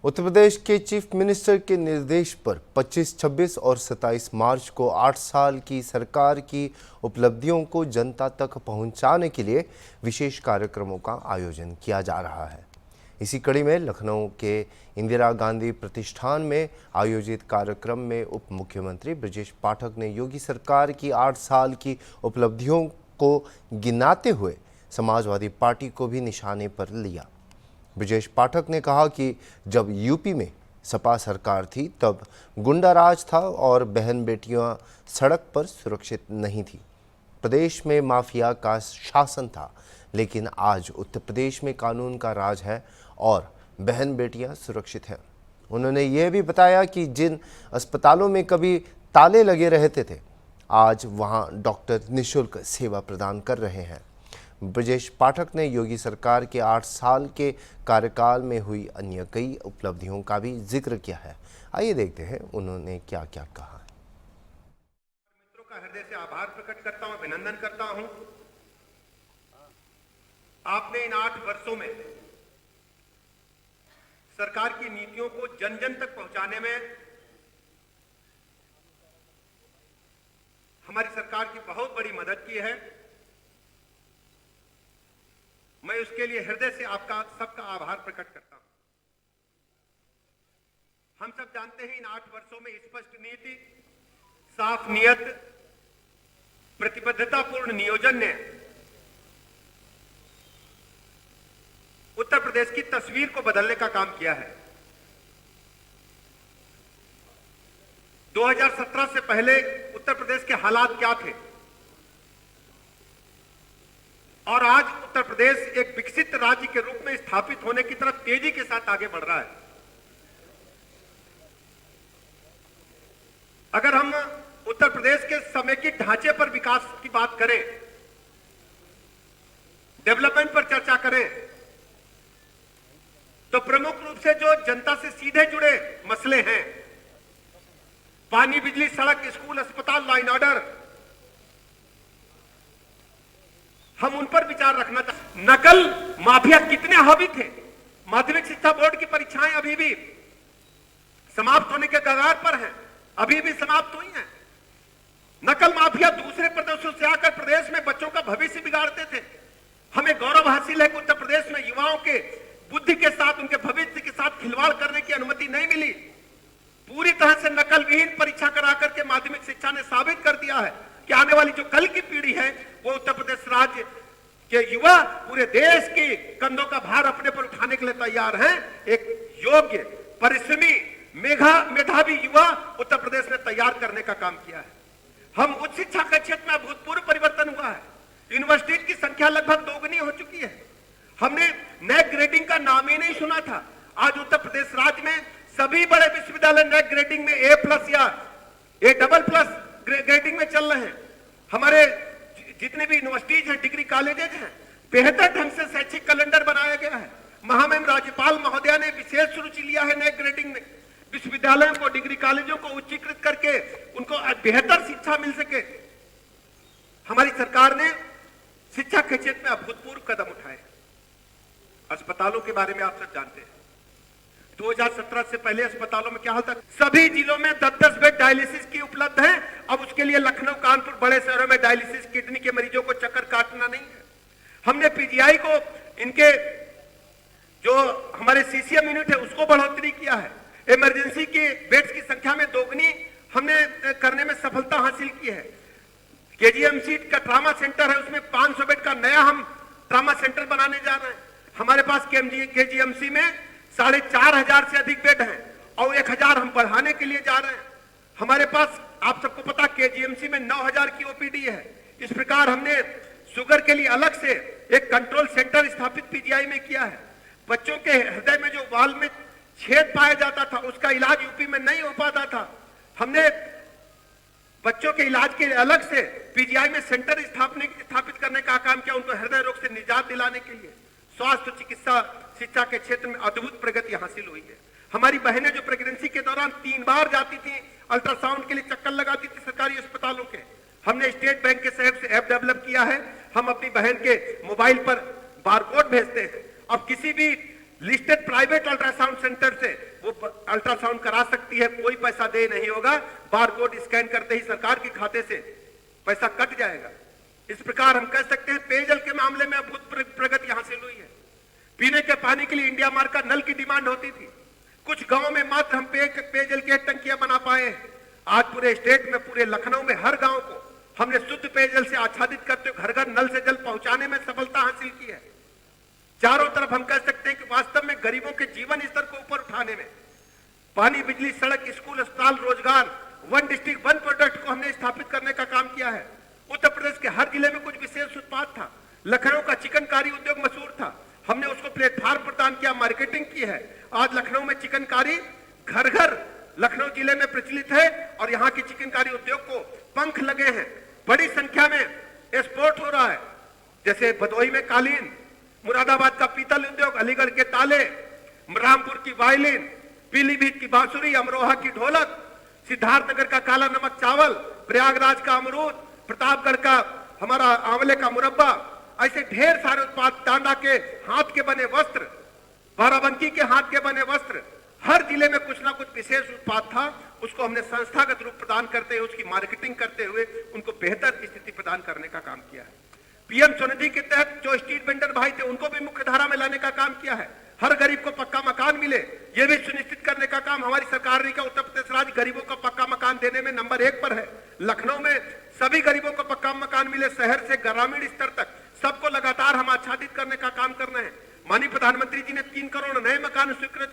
उत्तर प्रदेश के chief minister के निर्देश पर 25, 26 और 27 मार्च को 8 साल की सरकार की उपलब्धियों को जनता तक पहुंचाने के लिए विशेष कार्यक्रमों का आयोजन किया जा रहा है। इसी कड़ी में लखनऊ के इंदिरा गांधी प्रतिष्ठान में आयोजित कार्यक्रम में उप मुख्यमंत्री ब्रजेश पाठक ने योगी सरकार की 8 साल की उपलब्धियों को गिनाते हुए समाजवादी पार्टी को भी निशाने पर लिया। ब्रजेश पाठक ने कहा कि जब यूपी में सपा सरकार थी तब गुंडाराज था और बहन बेटियां सड़क पर सुरक्षित नहीं थी। प्रदेश में माफिया का शासन था, लेकिन आज उत्तर प्रदेश में कानून का राज है और बहन बेटियां सुरक्षित हैं। उन्होंने ये भी बताया कि जिन अस्पतालों में कभी ताले लगे रहते थे, आज वहां डॉक्टर निःशुल्क सेवा प्रदान कर रहे हैं। ब्रजेश पाठक ने योगी सरकार के 8 साल के कार्यकाल में हुई अन्य कई उपलब्धियों का भी जिक्र किया है। आइए देखते हैं उन्होंने क्या क्या कहा। मित्रों का हृदय से आभार प्रकट करता हूं, अभिनंदन करता हूं। आपने इन 8 वर्षों में सरकार की नीतियों को जन जन तक पहुंचाने में हमारी सरकार की बहुत बड़ी मदद की है। मैं उसके लिए हृदय से आपका सबका आभार प्रकट करता हूं। हम सब जानते हैं इन 8 वर्षों में स्पष्ट नीति, साफ नियत, प्रतिबद्धतापूर्ण नियोजन ने उत्तर प्रदेश की तस्वीर को बदलने का काम किया है। 2017 से पहले उत्तर प्रदेश के हालात क्या थे और आज उत्तर प्रदेश एक विकसित राज्य के रूप में स्थापित होने की तरफ तेजी के साथ आगे बढ़ रहा है। अगर हम उत्तर प्रदेश के समेकित ढांचे पर विकास की बात करें, डेवलपमेंट पर चर्चा करें, तो प्रमुख रूप से जो जनता से सीधे जुड़े मसले हैं, पानी, बिजली, सड़क, स्कूल, अस्पताल, लॉ एंड ऑर्डर, हम उन पर विचार रखना चाहते। नकल माफिया कितने हावी थे। माध्यमिक शिक्षा बोर्ड की परीक्षाएं अभी भी समाप्त होने के कगार पर हैं, अभी भी समाप्त हुई हैं। नकल माफिया दूसरे प्रदेशों से आकर प्रदेश में बच्चों का भविष्य बिगाड़ते थे। हमें गौरव हासिल है कि उत्तर प्रदेश में युवाओं के बुद्धि के साथ, उनके भविष्य के साथ खिलवाड़ करने की अनुमति नहीं मिली। पूरी तरह से नकल विहीन परीक्षा करा करके माध्यमिक शिक्षा ने साबित कर दिया है कि आने वाली जो कल की पीढ़ी है वो उत्तर प्रदेश राज्य के युवा पूरे देश के कंधों का भार अपने पर उठाने के लिए तैयार हैं। एक योग्य, परिश्रमी, मेधावी युवा उत्तर प्रदेश ने तैयार करने का काम किया है। हम उच्च शिक्षा के क्षेत्र में अभूतपूर्व परिवर्तन हुआ है। यूनिवर्सिटी की संख्या लगभग दोगुनी हो चुकी है। हमने नए ग्रेडिंग का नाम ही नहीं सुना था। आज उत्तर प्रदेश राज्य में सभी बड़े विश्वविद्यालय नए ग्रेडिंग में A+ या A++ ग्रेडिंग में चल रहे हैं। हमारे जितने भी यूनिवर्सिटीज हैं, डिग्री कॉलेजेज हैं, बेहतर ढंग से शैक्षिक कैलेंडर बनाया गया है। महामहिम राज्यपाल महोदया ने विशेष रुचि लिया है नए ग्रेडिंग में। विश्वविद्यालयों को, डिग्री कॉलेजों को उच्चीकृत करके उनको बेहतर शिक्षा मिल सके। हमारी सरकार ने शिक्षा के क्षेत्र में अभूतपूर्व कदम उठाए। अस्पतालों के बारे में आप सब जानते हैं। 2017 से पहले अस्पतालों में क्या हाल था? सभी जिलों में 10-10 बेड डायलिसिस की उपलब्ध है। अब उसके लिए लखनऊ, कानपुर, बड़े शहरों में डायलिसिस किडनी के मरीजों को चक्कर काटना नहीं है। हमने पीजीआई को, इनके जो हमारे सीसीएम यूनिट है उसको बढ़ोतरी किया है। इमरजेंसी के बेड्स की संख्या में दोगुनी हमने करने में सफलता हासिल की है। केजीएमसी का ट्रामा सेंटर है, उसमें 500 बेड का नया हम ट्रामा सेंटर बनाने जा रहे हैं। हमारे पास केजीएमसी में 4,500 से अधिक बेड हैं और 1,000 हम बढ़ाने के लिए जा रहे हैं। हमारे पास, आप सबको पता, केजीएमसी में 9,000 की ओपीडी है। इस प्रकार हमने शुगर के लिए अलग से एक कंट्रोल सेंटर स्थापित पीजीआई में किया है। बच्चों के हृदय में जो वाल्व में छेद पाया जाता था उसका इलाज यूपी में नहीं हो पाता था। हमने बच्चों के इलाज के लिए अलग से पीजीआई में सेंटर स्थापित करने का काम किया, उनको हृदय रोग से निजात दिलाने के लिए। स्वास्थ्य चिकित्सा शिक्षा के क्षेत्र में अद्भुत प्रगति हासिल हुई है। हमारी बहनें जो प्रेगनेंसी के दौरान 3 बार जाती थी अल्ट्रासाउंड के लिए, चक्कर लगाती थी सरकारी अस्पतालों के, हमने स्टेट बैंक के सहयोग से ऐप डेवलप किया है। हम अपनी बहन के मोबाइल पर बारकोड भेजते हैं। अब किसी भी लिस्टेड प्राइवेट अल्ट्रासाउंड सेंटर से अल्ट्रासाउंड करा सकती है, कोई पैसा दे नहीं होगा, बारकोड स्कैन करते ही सरकार के खाते से पैसा कट जाएगा। इस प्रकार हम कह सकते हैं पेयजल के मामले में अभूतपूर्व प्रगति हासिल हुई है। पीने के पानी के लिए इंडिया मार्क का नल की डिमांड होती थी, कुछ गांवों में मात्र हम पेयजल की टंकियां बना पाए हैं। आज पूरे स्टेट में, पूरे लखनऊ में हर गांव को हमने शुद्ध पेयजल से आच्छादित करते हुए घर घर नल से जल पहुंचाने में सफलता हासिल की है। चारों तरफ हम कह सकते हैं कि वास्तव में गरीबों के जीवन स्तर को ऊपर उठाने में पानी, बिजली, सड़क, स्कूल, अस्पताल, रोजगार, वन डिस्ट्रिक्ट वन प्रोडक्ट को हमने स्थापित करने का काम किया है। उत्तर प्रदेश के हर जिले में कुछ विशेष उत्पाद था। लखनऊ का चिकनकारी उद्योग मशहूर था, हमने उसको प्लेटफॉर्म प्रदान किया, मार्केटिंग की है। आज लखनऊ में चिकनकारी घर घर लखनऊ जिले में प्रचलित है और यहाँ की चिकनकारी उद्योग को पंख लगे हैं, बड़ी संख्या में एक्सपोर्ट हो रहा है। जैसे भदोही में कालीन, मुरादाबाद का पीतल उद्योग, अलीगढ़ के ताले, रामपुर की वायलिन, पीलीभीत की बांसुरी, अमरोहा की ढोलक, सिद्धार्थनगर का काला नमक चावल, प्रयागराज का अमरूद, प्रतापगढ़ का हमारा आंवले का मुरब्बा, ऐसे ढेर सारे उत्पाद, टांडा के हाथ के बने वस्त्र, बाराबंकी के हाथ के बने वस्त्र, हर जिले में कुछ ना कुछ विशेष उत्पाद था। उसको हमने संस्थागत रूप प्रदान करते हुए, उसकी मार्केटिंग करते हुए उनको बेहतर स्थिति प्रदान करने का काम किया है। पीएम स्वनिधि के तहत जो स्ट्रीट वेंडर भाई थे उनको भी मुख्य धारा में लाने का काम किया है। हर गरीब को पक्का मकान मिले, यह भी सुनिश्चित करने का काम हमारी सरकार ने किया। उत्तर प्रदेश राज्य गरीबों को पक्का मकान देने में नंबर 1 पर है। लखनऊ में सभी गरीबों को पक्का मकान मिले, शहर से ग्रामीण स्तर तक सबको लगातार हम आच्छादित करने का काम कर रहे हैं। माननीय प्रधानमंत्री जी ने 3 करोड़ नए मकान स्वीकृत किए।